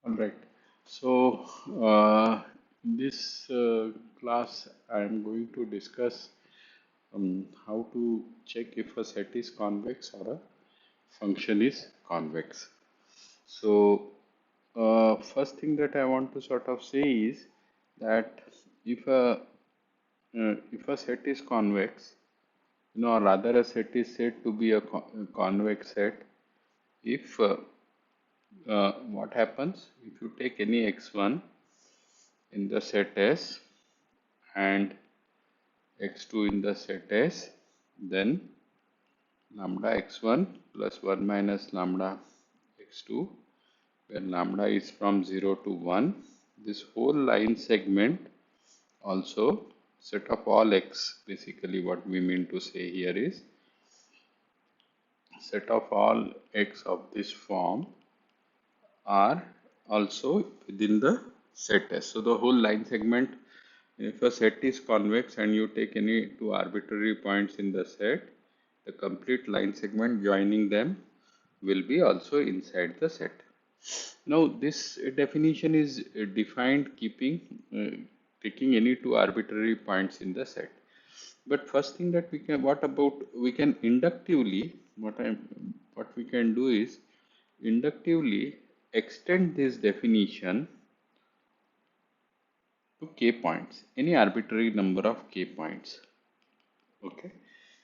All right. So, in this class, I am going to discuss how to check if a set is convex or a function is convex. So, first thing that I want to sort of say is that if a set is convex, or rather a set is said to be a convex set if what happens if you take any x1 in the set S and x2 in the set S, then lambda x1 plus 1 minus lambda x2, where lambda is from 0 to 1. This whole line segment also set of all x. Basically, what we mean to say here is set of all x of this form are also within the set S. So the whole line segment, if a set is convex and you take any two arbitrary points in the set, the complete line segment joining them will be also inside the set. Now this definition is defined keeping taking any two arbitrary points in the set. But first thing that we can inductively, what we can do is inductively extend this definition to k points, any arbitrary number of k points. Okay,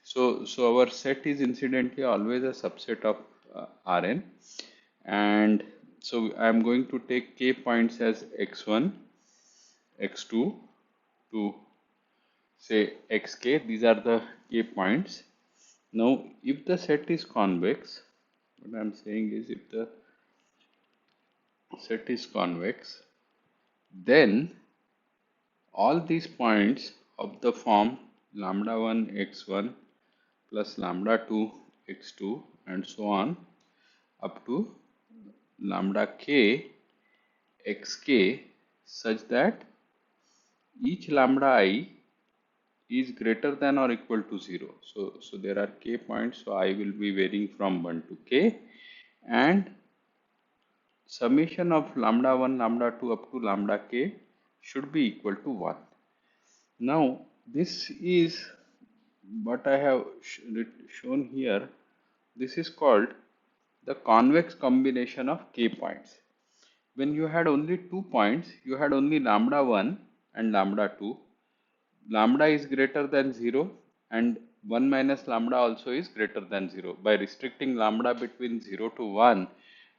so our set is incidentally always a subset of Rn, and so I am going to take k points as x1, x2 to say xk. These are the k points. Now, if the set is convex, what I am saying is if the set is convex, then all these points of the form lambda 1 x1 plus lambda 2 x2 and so on up to lambda k xk, such that each lambda I is greater than or equal to 0. So there are k points, so I will be varying from 1 to k, and summation of lambda 1, lambda 2 up to lambda k should be equal to 1. Now, this is what I have shown here. This is called the convex combination of k points. When you had only 2 points, you had only lambda 1 and lambda 2. Lambda is greater than 0 and 1 minus lambda also is greater than 0. By restricting lambda between 0 to 1,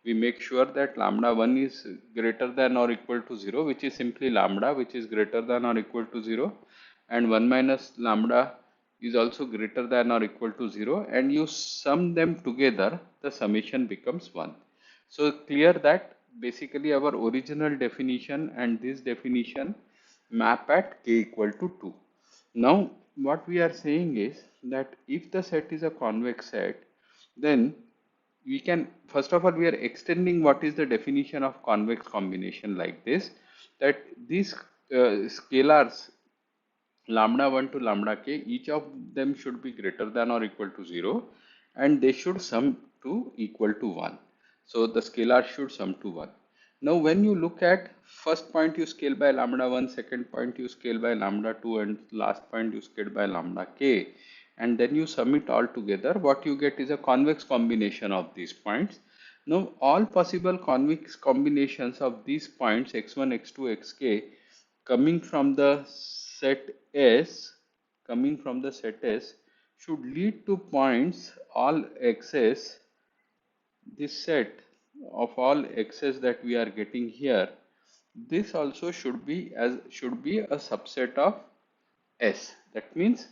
we make sure that lambda 1 is greater than or equal to 0, which is simply lambda, which is greater than or equal to 0, and 1 minus lambda is also greater than or equal to 0, and you sum them together, the summation becomes 1. So clear that basically our original definition and this definition map at k equal to 2. Now what we are saying is that if the set is a convex set, then we can, first of all, we are extending what is the definition of convex combination like this, that these scalars lambda 1 to lambda k, each of them should be greater than or equal to 0, and they should sum to equal to 1. So the scalar should sum to 1. Now when you look at first point, you scale by lambda 1, second point you scale by lambda 2, and last point you scale by lambda k, and then you sum it all together, what you get is a convex combination of these points. Now all possible convex combinations of these points x1, x2, xk coming from the set S, should lead to points all x's. This set of all x's that we are getting here, this also should be a subset of S. That means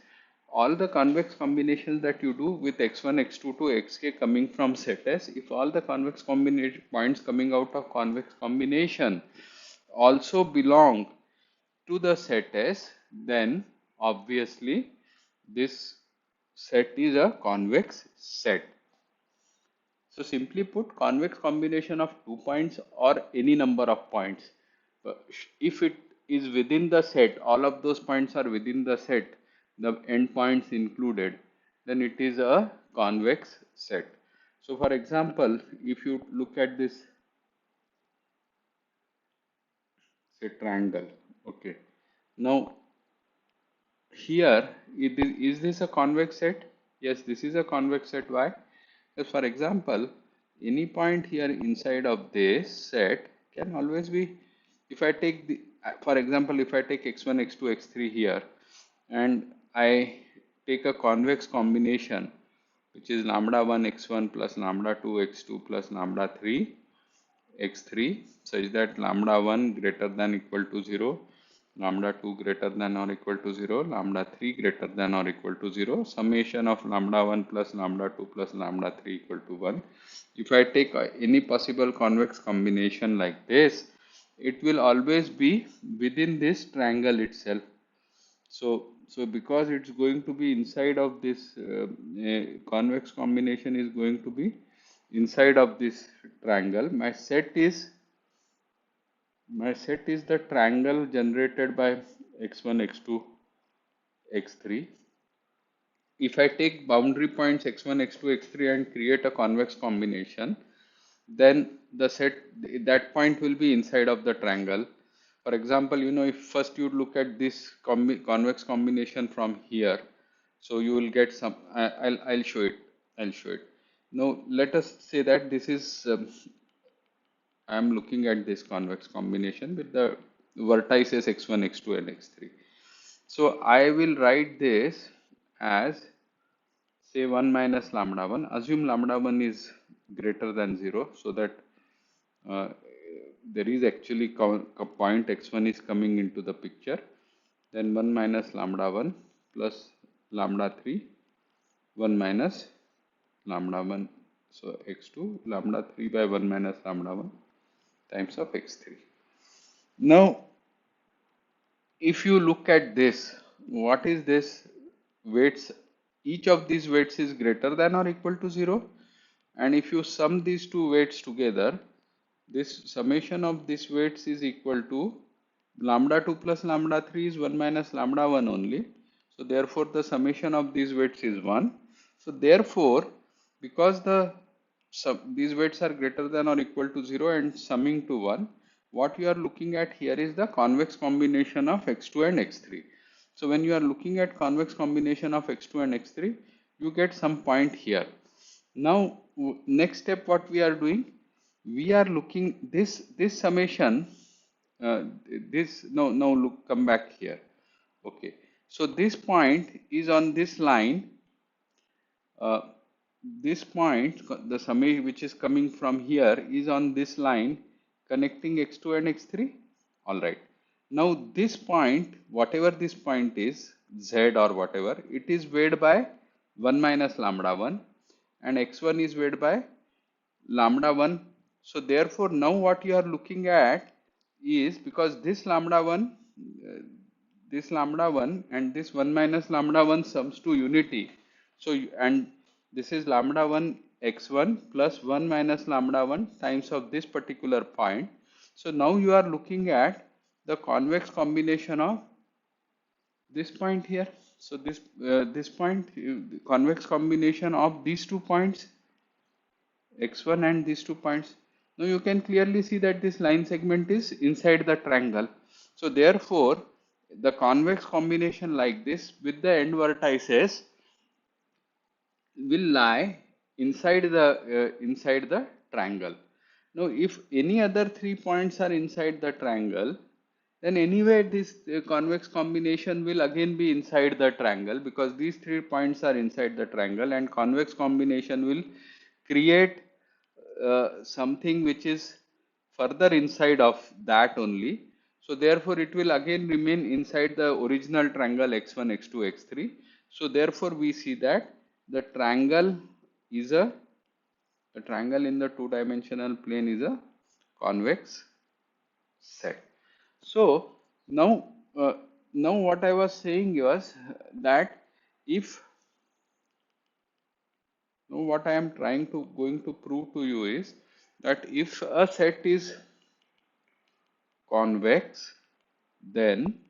all the convex combinations that you do with x1, x2 to xk coming from set S, if all the convex combination points coming out of convex combination also belong to the set S, then obviously this set is a convex set. So simply put, convex combination of 2 points or any number of points, if it is within the set, all of those points are within the set, the endpoints included, then it is a convex set. So for example, if you look at this say triangle. Okay. Now here, is this a convex set? Yes, this is a convex set. Why? Because for example, any point here inside of this set can always be, if I take the, for example, if I take x1, x2, x3 here, and I take a convex combination, which is lambda 1 x1 plus lambda 2 x2 plus lambda 3 x3, such that lambda 1 greater than equal to 0, lambda 2 greater than or equal to 0, lambda 3 greater than or equal to 0, summation of lambda 1 plus lambda 2 plus lambda 3 equal to 1. If I take any possible convex combination like this, it will always be within this triangle itself. So because it's going to be inside of this convex combination is going to be inside of this triangle, my set is the triangle generated by x1, x2, x3. If I take boundary points x1, x2, x3 and create a convex combination, then the set, that point will be inside of the triangle. For example, if first you look at this convex combination from here, so you will get some, I'll show it. Now let us say that this is I am looking at this convex combination with the vertices x1, x2 and x3. So I will write this as, say, 1 minus lambda 1. Assume lambda 1 is greater than 0, so that uh, there is actually a point x1 is coming into the picture. Then 1 minus lambda 1 plus lambda 3, 1 minus lambda 1. So x2 lambda 3 by 1 minus lambda 1 times of x3. Now, if you look at this, what is this? Weights, each of these weights is greater than or equal to 0. And if you sum these two weights together, this summation of these weights is equal to lambda 2 plus lambda 3 is 1 minus lambda 1 only. So therefore the summation of these weights is 1. So therefore, because these weights are greater than or equal to 0 and summing to 1, what you are looking at here is the convex combination of x2 and x3. So when you are looking at convex combination of x2 and x3, you get some point here. Now next step, what we are doing, we are looking this summation, this, no, look, come back here. Okay, so this point is on this line. This point, the summation which is coming from here, is on this line connecting x2 and x3. All right. Now this point, whatever this point is, z or whatever, it is weighed by 1 minus lambda 1, and x1 is weighed by lambda 1. So therefore now what you are looking at is, because this lambda 1, and this 1 minus lambda 1 sums to unity. So and this is lambda 1 x1 plus 1 minus lambda 1 times of this particular point. So now you are looking at the convex combination of this point here. So this point, convex combination of these 2 points x1 and these 2 points. Now you can clearly see that this line segment is inside the triangle. So therefore the convex combination like this with the end vertices will lie inside the triangle. Now if any other 3 points are inside the triangle, then anyway this convex combination will again be inside the triangle, because these 3 points are inside the triangle, and convex combination will create something which is further inside of that only. So therefore it will again remain inside the original triangle x1, x2, x3. So therefore we see that the triangle is the triangle in the two-dimensional plane is a convex set. So now what I was saying was that if now what I am going to prove to you is that if a set is convex, then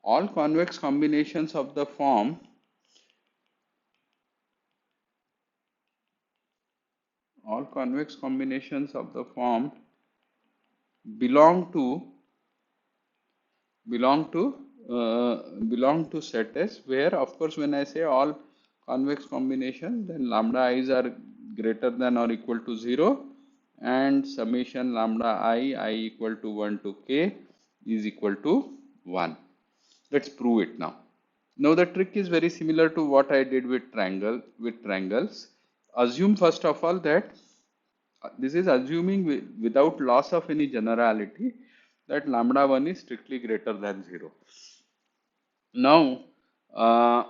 all convex combinations of the form belong to belong to belong to set S, where of course when I say all convex combination, then lambda i's are greater than or equal to 0, and summation lambda I equal to 1 to k is equal to 1. Let's prove it now. Now the trick is very similar to what I did with triangles. Assume first of all that this is assuming without loss of any generality that lambda 1 is strictly greater than 0. Now, uh,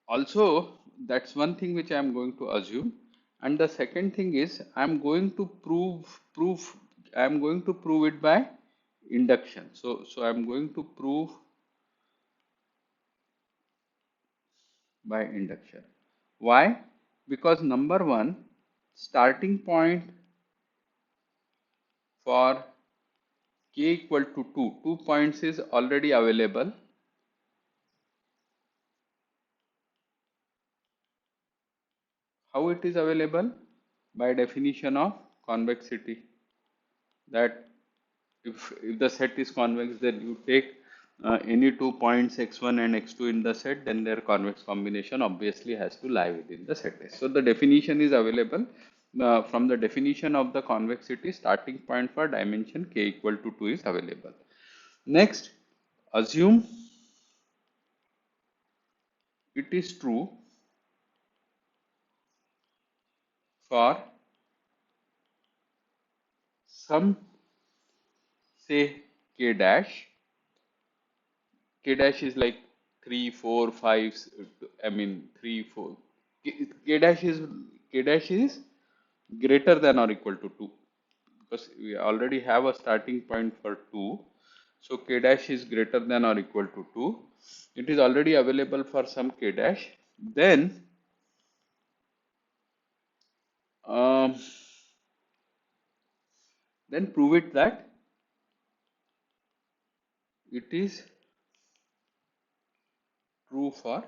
also that's one thing which I am going to assume, and the second thing is I am going to prove it by induction. So I am going to prove by induction. Why? Because number one, starting point for k equal to 2 points is already available. How it is available? By definition of convexity, that if the set is convex, then you take any 2 points x1 and x2 in the set, then their convex combination obviously has to lie within the set S. So the definition is available. From the definition of the convexity, starting point for dimension k equal to 2 is available. Next, assume it is true for some, say, k dash. K dash is like 3, 4, 5. I mean 3, 4. K dash is greater than or equal to 2, because we already have a starting point for 2. So k dash is greater than or equal to 2. It is already available for some k dash. Um, then prove it that it is true for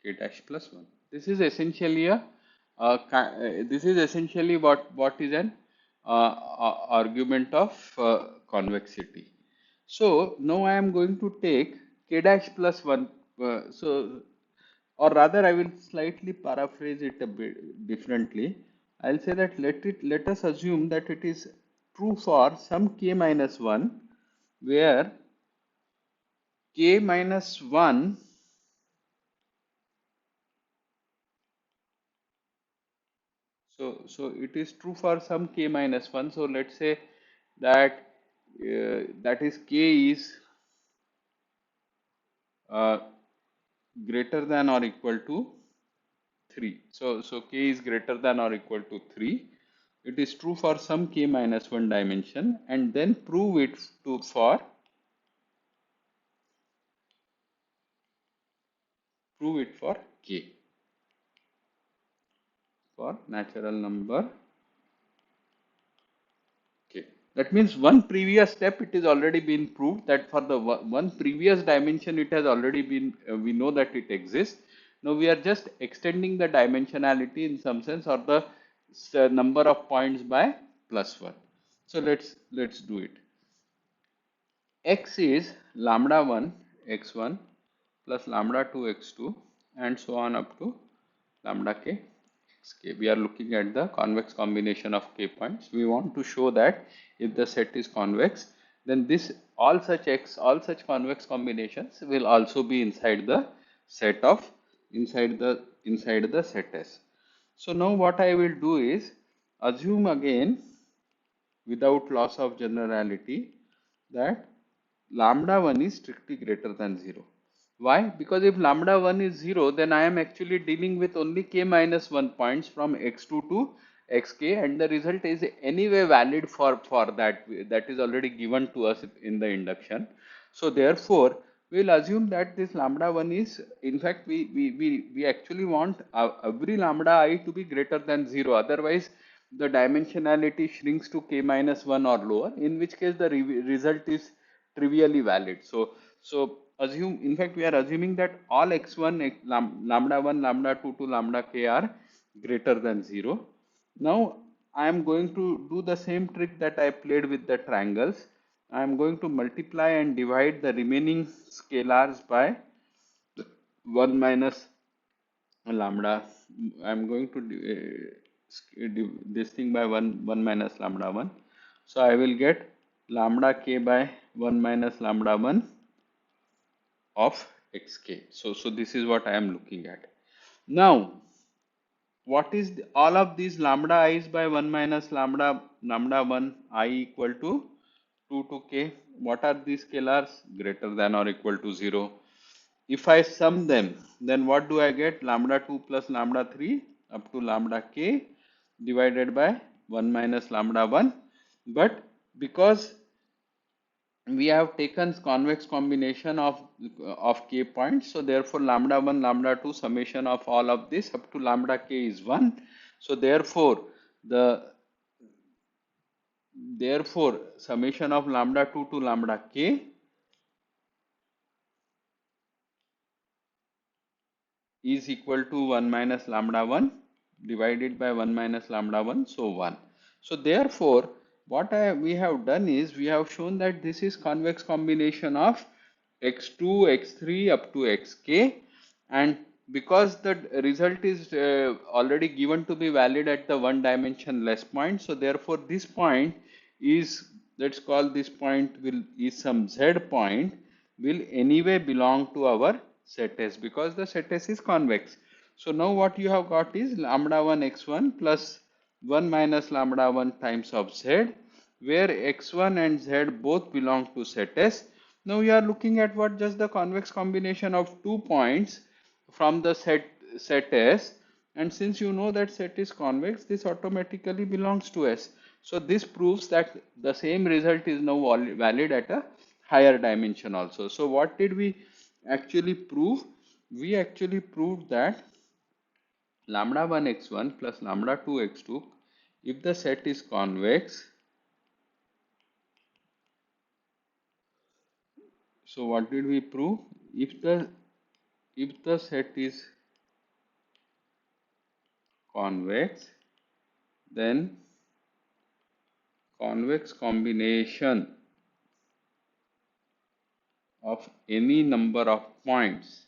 k dash plus 1. This is essentially what is an argument of convexity. So now I am going to take k dash plus 1. Or rather, I will slightly paraphrase it a bit differently. I'll say that let us assume that it is true for some k minus 1, where k minus 1, so it is true for some k minus 1. So let's say that that is k is uh, greater than or equal to 3. So k is greater than or equal to 3. It is true for some k minus 1 dimension, and then prove it for k, for natural number k. That means one previous step, it is already been proved that for the one previous dimension it has already been, we know that it exists. Now we are just extending the dimensionality in some sense, or the number of points by plus 1. So let's do it. X is lambda 1 x1 plus lambda 2 x2 and so on up to lambda k xk. We are looking at the convex combination of k points. We want to show that if the set is convex, then this all such convex combinations will also be inside the set of inside the set S. So now what I will do is assume again, without loss of generality, that lambda 1 is strictly greater than 0. Why? Because if lambda 1 is 0, then I am actually dealing with only k minus 1 points from x2 to xk, and the result is anyway valid for that is already given to us in the induction. So therefore, we will assume that this lambda 1 is, in fact, we actually want every lambda I to be greater than 0. Otherwise, the dimensionality shrinks to k minus 1 or lower, in which case the result is trivially valid. So assume, in fact, we are assuming that all x1, lambda 1, lambda 2 to lambda k are greater than 0. Now I am going to do the same trick that I played with the triangles. I am going to multiply and divide the remaining scalars by 1 minus lambda. I am going to this thing by 1 minus lambda 1. So I will get lambda k by 1 minus lambda 1 of xk. So this is what I am looking at. Now, what is all of these lambda i's by 1 minus lambda 1 I equal to 2 to k? What are these scalars? Greater than or equal to 0. If I sum them, then what do I get? Lambda 2 plus lambda 3 up to lambda k divided by 1 minus lambda 1. But because we have taken convex combination of k points, so therefore lambda 1 lambda 2 summation of all of this up to lambda k is 1. So therefore summation of lambda 2 to lambda k is equal to 1 minus lambda 1 divided by 1 minus lambda 1, so 1. So therefore what we have done is we have shown that this is convex combination of x2 x3 up to xk, and because the result is already given to be valid at the one dimensionless point, so therefore this point is, let's call this point is some z point, will anyway belong to our set S because the set S is convex. So now what you have got is lambda 1 x1 plus 1 minus lambda 1 times of z, where x1 and z both belong to set S. Now we are looking at what? Just the convex combination of 2 points from the set S, and since you know that set is convex, this automatically belongs to S. So this proves that the same result is now valid at a higher dimension also. So what did we actually prove? We actually proved that lambda 1 x1 plus lambda 2 x2, if the set is convex, so what did we prove? If the set is convex, then convex combination of any number of points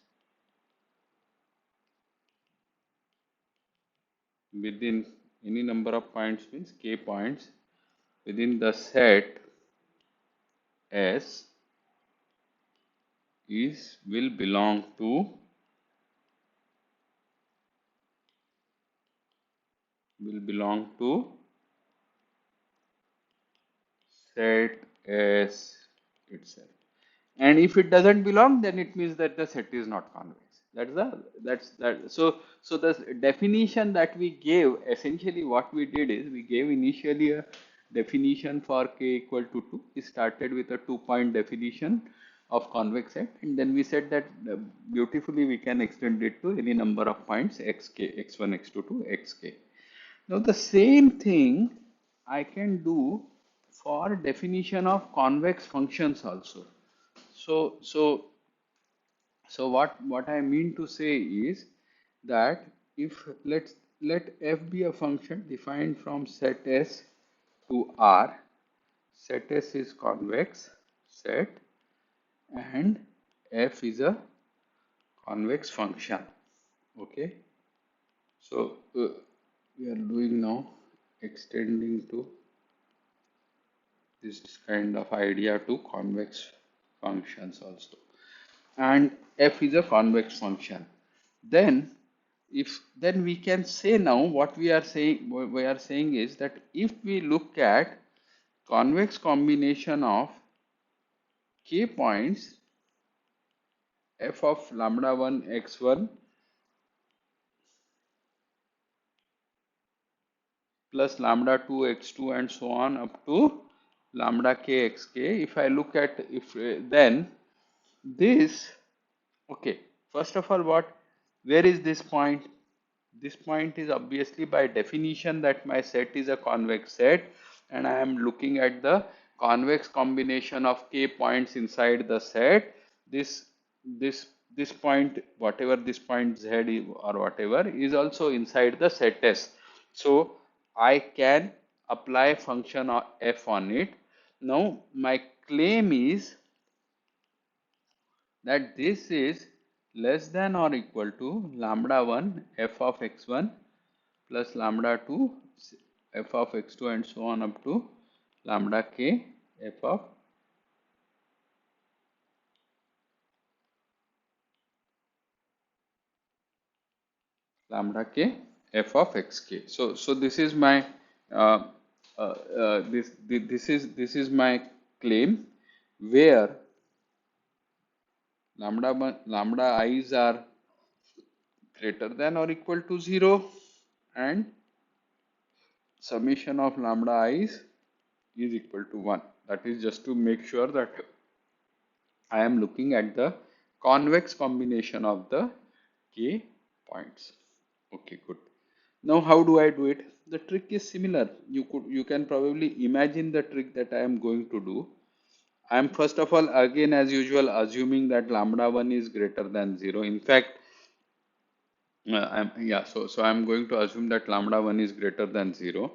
within any number of points means k points within the set S will belong to set S itself. And if it doesn't belong, then it means that the set is not convex. So the definition that we gave, essentially what we did is we gave initially a definition for k equal to 2. We started with a 2-point definition of convex set, and then we said that beautifully we can extend it to any number of points xk, x1, x2 to xk. Now the same thing I can do for definition of convex functions also. So what I mean to say is that if let f be a function defined from set S to R, set S is convex set and f is a convex function. Okay, so we are doing now extending to this kind of idea to convex functions also, and f is a convex function. Then we can say now what we are saying is that if we look at convex combination of k points f of lambda 1 x1 plus lambda 2 x2 and so on up to lambda k xk, if I look at then this, okay, first of all, where is this point? This point is obviously by definition that my set is a convex set, and I am looking at the convex combination of k points inside the set. This point, whatever this point z is or whatever, is also inside the set S. So I can apply function of f on it. Now my claim is that this is less than or equal to lambda 1 f of x1 plus lambda 2 f of x2 and so on up to lambda k f of lambda k f of xk. So this is my uh, this is my claim where lambda i's are greater than or equal to 0 and summation of lambda i's is equal to 1. That is just to make sure that I am looking at the convex combination of the k points. Okay, good. Now how do I do it? The trick is similar. You can probably imagine the trick that I am going to do. I am first of all again as usual assuming that lambda 1 is greater than 0. In fact, so I'm going to assume that lambda 1 is greater than 0,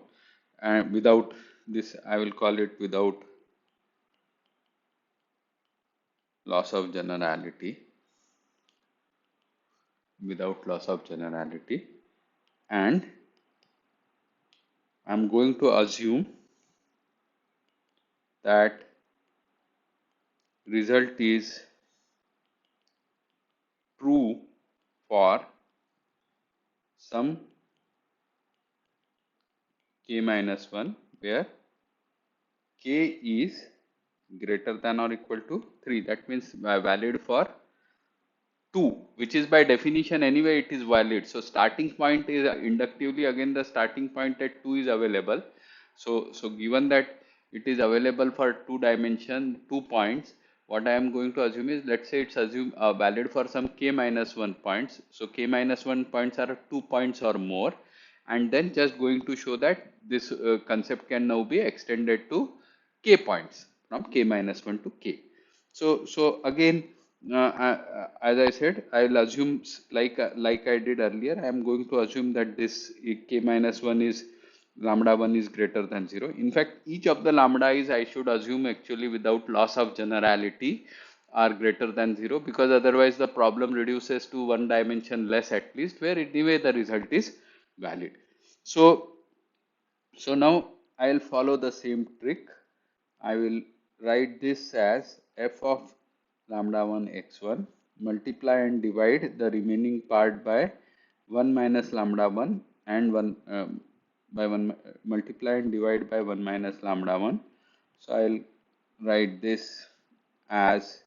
and without this I will call it without loss of generality, and I'm going to assume that result is true for some k minus 1 where k is greater than or equal to 3. That means valid for 2, which is by definition anyway it is valid. So starting point is inductively again the starting point at 2 is available. So given that it is available for 2 dimension 2 points, what I am going to assume is, let's say it's assume valid for some k minus 1 points. So k minus 1 points are 2 points or more, and then just going to show that this concept can now be extended to k points from k minus 1 to k. So again, as I said, I'll assume like I did earlier. I am going to assume that this k minus 1 is lambda 1 is greater than 0. In fact, each of the lambda is I should assume actually without loss of generality are greater than 0, because otherwise the problem reduces to one dimension less at least, where anyway the result is valid. So now I'll follow the same trick. I will write this as f of lambda 1 x1, multiply and divide the remaining part by 1 minus lambda 1 and 1 by 1 multiply and divide by 1 minus lambda 1. So I'll write this as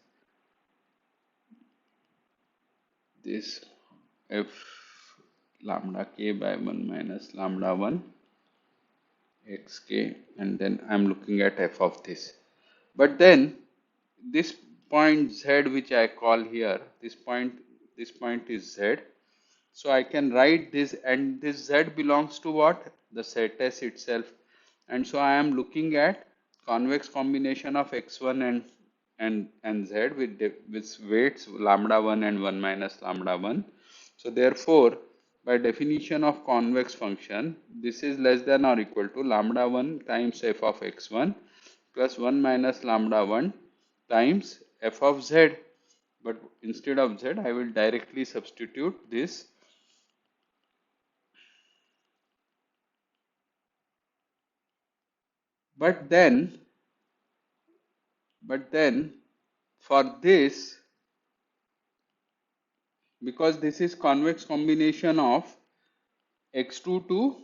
this f lambda k by 1 minus lambda 1 xk, and then I'm looking at f of this. But then this point z which I call here, this point is z. So I can write this, and this z belongs to what? The set S itself. And so I am looking at convex combination of x1 and z with weights lambda 1 and 1 minus lambda 1. So therefore, by definition of convex function, this is less than or equal to lambda 1 times f of x1 plus 1 minus lambda 1 times f of z. But instead of z, I will directly substitute this. But then for this, because this is convex combination of x2 to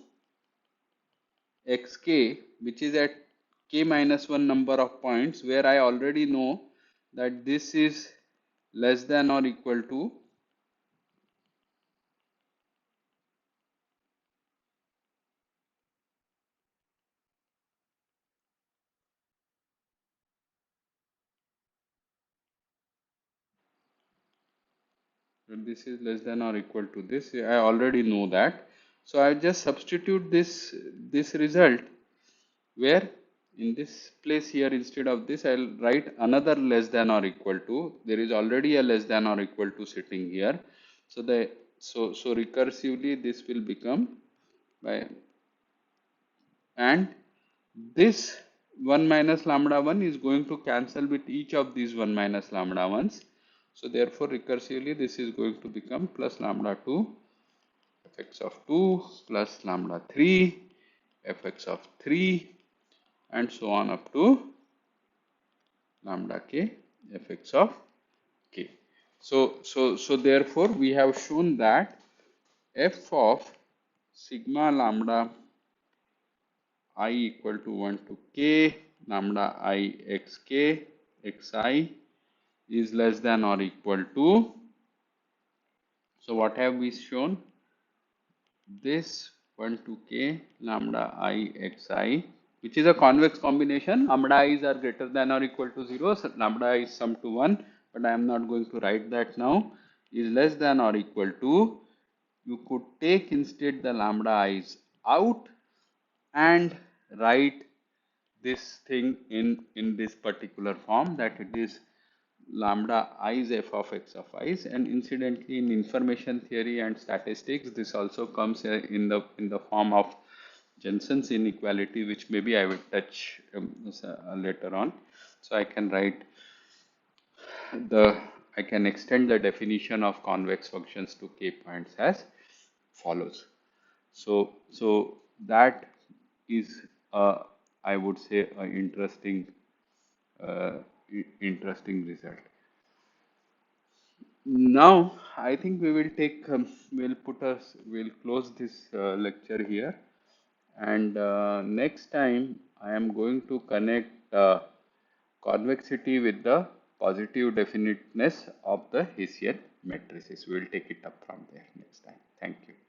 xk, which is at k minus 1 number of points, where I already know that this is less than or equal to this is less than or equal to this. I already know that. So I just substitute this result, where in this place here, instead of this, I'll write another less than or equal to. There is already a less than or equal to sitting here. So so recursively this will become by, and this 1 minus lambda 1 is going to cancel with each of these 1 minus lambda 1s. So therefore recursively this is going to become plus lambda 2 fx of 2 plus lambda 3 fx of 3 and so on up to lambda k fx of k. So therefore we have shown that f of sigma lambda I equal to 1 to k lambda I xk xi is less than or equal to, so what have we shown? This 1 to k lambda I xi, which is a convex combination. Lambda i's are greater than or equal to 0, so lambda I is sum to 1, but I am not going to write that now, is less than or equal to, you could take instead the lambda i's out and write this thing in this particular form, that it is lambda i's f of x of i's. And incidentally in information theory and statistics this also comes in the form of Jensen's inequality, which maybe I will touch later on. So I can extend the definition of convex functions to k points as follows. So that is I would say a uh, interesting result. Now I think we will take we'll close this lecture here, and next time I am going to connect convexity with the positive definiteness of the Hessian matrices. We will take it up from there next time. Thank you.